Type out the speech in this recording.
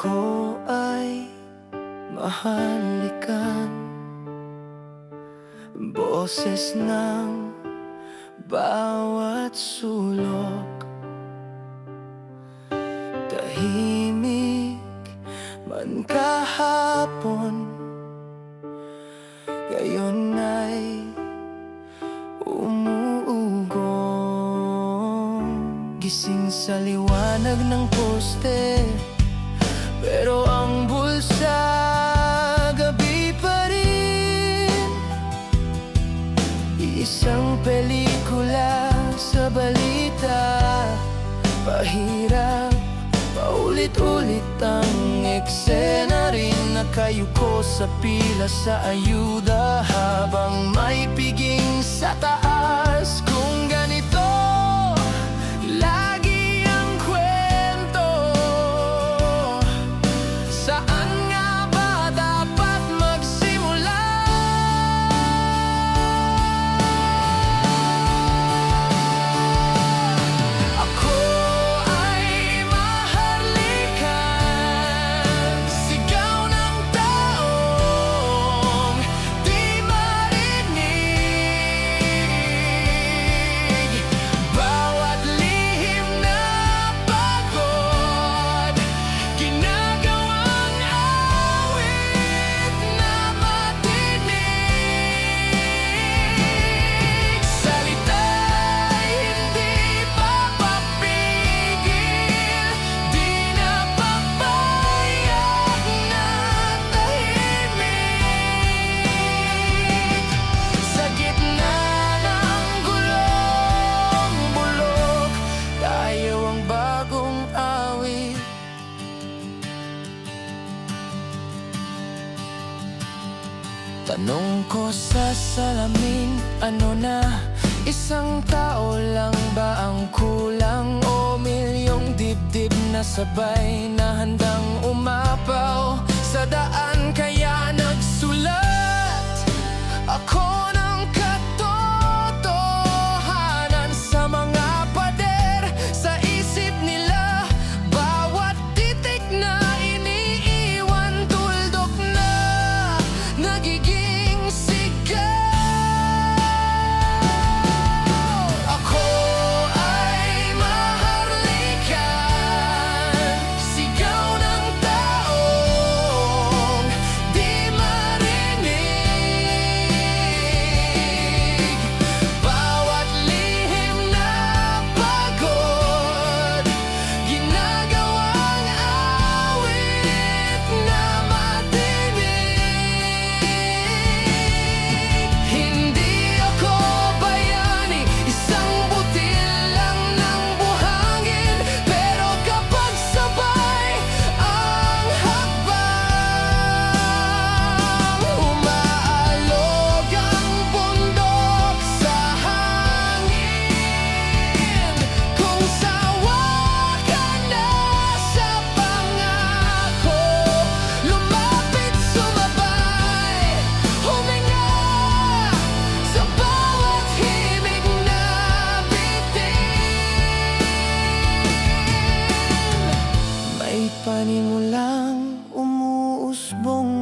Ako ay mahalikan, boses ng bawat sulok. Tahimik man kahapon, ngayon ay umuugong. Gising sa liwanag ng poste, pero ang bulsa gabi pa rin. Isang pelikula sa balita, pahirap, paulit-ulit ang eksena rin. Nakayuko sa pila sa ayuda, habang may piging sa taas. Kung ganito lagi ang kwento, saan nga ba dapat magsimula? Ako ay maharlikan, sigaw ng taong di marinig. Bawat lihim na pagod, ginagawang awit na matinig. Salita'y hindi papapigil, di na papayag na tahimik. Sa gitna ng gulong bulok, tayo ang bagong awit. Tanong ko sa salamin, ano na? Isang tao lang ba ang kulang, o milyong dibdib na sabay na handang umapaw sa daan? Kaya nagsulat ako ng katotohanan sa mga pader, sa isip nila. Bawat titik na iniiwan, tuldok na nagiging sigaw. Ako ay maharlikan, sigaw ng taong di marinig. Bawat lihim na pagod, ginagawang awit na matinig. Hindi ako bayani, isang butil lang ng buhangin, pero kapag sabay ang hakbang, umaalog ang bundok sa hangin. Kung sawa ka na sa pangako, lumapit, sumabay, huminga sa bawat himig na bitin. May panimulang umuusbong